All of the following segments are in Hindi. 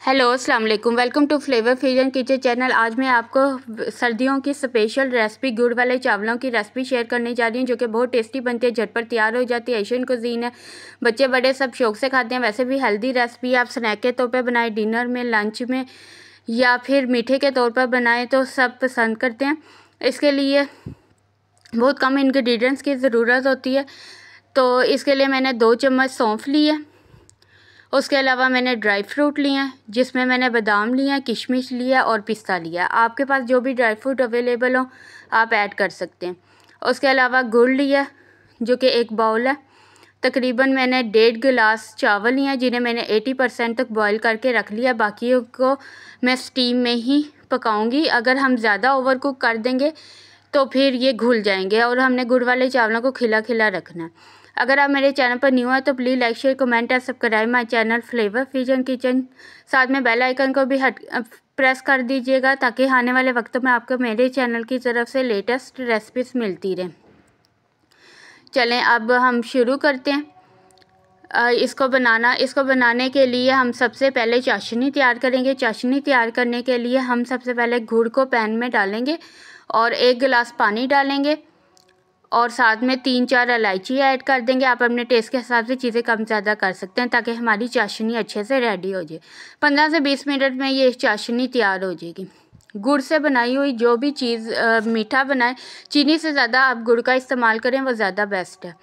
हेलो अस्सलाम वालेकुम, welcome to Flavour Fusion Kitchen channel. आज मैं आपको सर्दियों की स्पेशल रेसिपी गुड़ वाले चावलों की रेसिपी शेयर करने जा रही हूँ, जो कि बहुत टेस्टी बनती है, झटपट तैयार हो जाती है। एशियन कुजीन है, बच्चे बड़े सब शौक से खाते हैं। वैसे भी हेल्दी रेसिपी है, आप स्नैक के तौर पे बनाएं, डिनर में, लंच में या फिर मीठे के तौर पर बनाएं तो सब पसंद करते हैं। इसके लिए बहुत कम इंग्रेडिएंट्स की ज़रूरत होती है। तो इसके लिए मैंने 2 चम्मच सौंफ ली है। उसके अलावा मैंने ड्राई फ्रूट लिए हैं, जिसमें मैंने बादाम लिए हैं, किशमिश लिया और पिस्ता लिया है। आपके पास जो भी ड्राई फ्रूट अवेलेबल हो आप ऐड कर सकते हैं। उसके अलावा गुड़ लिया, जो कि 1 बाउल है। तकरीबन मैंने 1.5 गिलास चावल लिए हैं, जिन्हें मैंने 80% तक बॉईल करके रख लिया। बाकियों को मैं स्टीम में ही पकाऊंगी। अगर हम ज़्यादा ओवर कुक कर देंगे तो फिर ये घुल जाएंगे, और हमने गुड़ वाले चावलों को खिला खिला रखना है। अगर आप मेरे चैनल पर न्यू है तो प्लीज़ लाइक, शेयर, कमेंट और subscribe my channel flavour Fusion kitchen. साथ में बेल आइकन को भी प्रेस कर दीजिएगा, ताकि आने वाले वक्त में आपको मेरे चैनल की तरफ से लेटेस्ट रेसिपीज मिलती रहें। चलें अब हम शुरू करते हैं इसको बनाने के लिए हम सबसे पहले चाशनी तैयार करेंगे। चाशनी तैयार करने के लिए हम सबसे पहले गुड़ को पैन में डालेंगे और 1 गिलास पानी डालेंगे, और साथ में 3-4 इलायची ऐड कर देंगे। आप अपने टेस्ट के हिसाब से चीज़ें कम ज़्यादा कर सकते हैं, ताकि हमारी चाशनी अच्छे से रेडी हो जाए। 15 से 20 मिनट में ये चाशनी तैयार हो जाएगी। गुड़ से बनाई हुई जो भी चीज़ मीठा बनाए, चीनी से ज़्यादा आप गुड़ का इस्तेमाल करें, वो ज़्यादा बेस्ट है।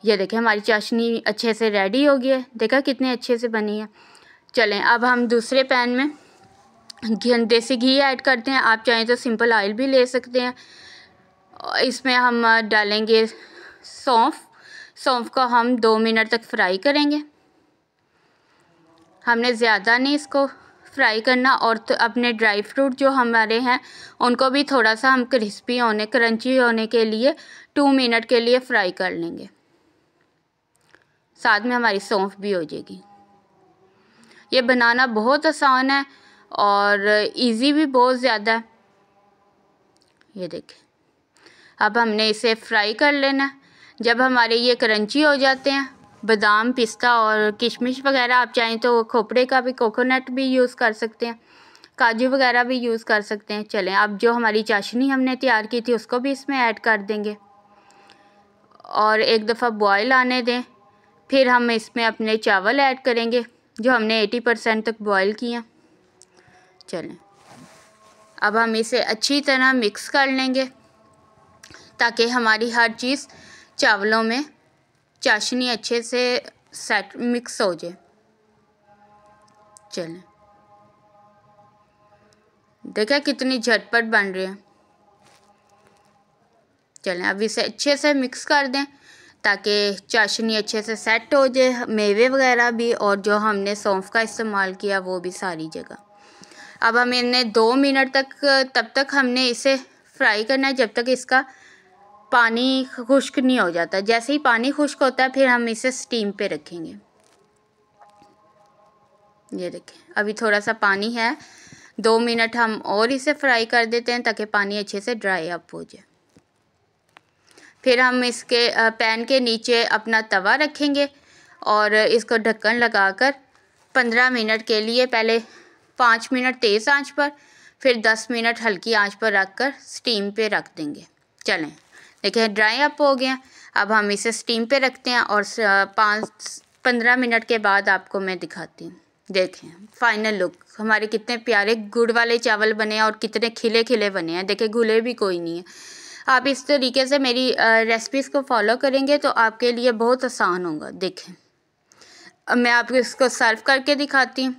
ये देखें हमारी चाशनी अच्छे से रेडी हो गई है। देखा कितने अच्छे से बनी है। चलें अब हम दूसरे पैन में देसी घी ऐड करते हैं। आप चाहें तो सिंपल ऑयल भी ले सकते हैं। इसमें हम डालेंगे सौंफ को हम 2 मिनट तक फ्राई करेंगे। हमने ज़्यादा नहीं इसको फ्राई करना। और तो अपने ड्राई फ्रूट जो हमारे हैं उनको भी थोड़ा सा हम क्रंची होने के लिए 2 मिनट के लिए फ्राई कर लेंगे। साथ में हमारी सौंफ भी हो जाएगी। ये बनाना बहुत आसान है और इजी भी बहुत ज़्यादा है। ये देखें, अब हमने इसे फ्राई कर लेना। जब हमारे ये क्रंची हो जाते हैं, बादाम, पिस्ता और किशमिश वगैरह, आप चाहें तो खोपरे का भी, कोकोनट भी यूज़ कर सकते हैं, काजू वगैरह भी यूज़ कर सकते हैं। चलें अब जो हमारी चाशनी हमने तैयार की थी उसको भी इसमें ऐड कर देंगे और एक दफ़ा बॉयल आने दें। फिर हम इसमें अपने चावल ऐड करेंगे, जो हमने 80% तक बॉयल किए। चलें अब हम इसे अच्छी तरह मिक्स कर लेंगे, ताकि हमारी हर चीज़ चावलों में चाशनी अच्छे से मिक्स हो जाए। चलें देखा कितनी झटपट बन रही है। चलें अब इसे अच्छे से मिक्स कर दें, ताकि चाशनी अच्छे से सेट हो जाए, मेवे वगैरह भी, और जो हमने सौंफ का इस्तेमाल किया वो भी सारी जगह। अब हम इन्हें 2 मिनट तब तक हमने इसे फ्राई करना है, जब तक इसका पानी खुश्क नहीं हो जाता। जैसे ही पानी खुश्क होता है फिर हम इसे स्टीम पे रखेंगे। ये देखें अभी थोड़ा सा पानी है, 2 मिनट हम और इसे फ्राई कर देते हैं, ताकि पानी अच्छे से ड्राई अप हो जाए। फिर हम इसके पैन के नीचे अपना तवा रखेंगे और इसको ढक्कन लगाकर 15 मिनट के लिए, पहले 5 मिनट तेज़ आंच पर, फिर 10 मिनट हल्की आंच पर रखकर स्टीम पे रख देंगे। चलें देखिए ड्राई अप हो गया। अब हम इसे स्टीम पे रखते हैं और 15 मिनट के बाद आपको मैं दिखाती हूँ। देखें फाइनल लुक, हमारे कितने प्यारे गुड़ वाले चावल बने हैं और कितने खिले खिले बने हैं। देखें घुले भी कोई नहीं है। आप इस तरीके से मेरी रेसिपीज़ को फॉलो करेंगे तो आपके लिए बहुत आसान होगा। देखें अब मैं आपको इसको सर्व करके दिखाती हूँ।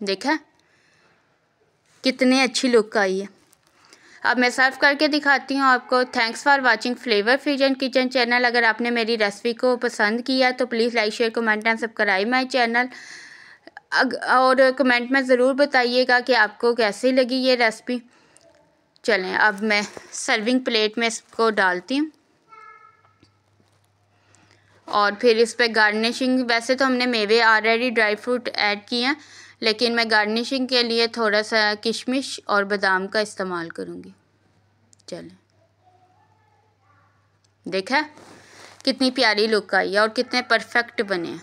देखा कितनी अच्छी लुक आई है। अब मैं सर्व करके दिखाती हूँ आपको। Thanks for watching flavour Fusion Kitchen channel. अगर आपने मेरी रेसिपी को पसंद किया तो please like, share, comment and subscribe my channel. और कमेंट में ज़रूर बताइएगा कि आपको कैसी लगी ये रेसिपी। चलें अब मैं सर्विंग प्लेट में इसको डालती हूँ और फिर इस पर गार्निशिंग, वैसे तो हमने मेवे ऑलरेडी ड्राई फ्रूट ऐड किए हैं, लेकिन मैं गार्निशिंग के लिए थोड़ा सा किशमिश और बादाम का इस्तेमाल करूँगी। चलें देखा कितनी प्यारी लुक आई है और कितने परफेक्ट बने हैं।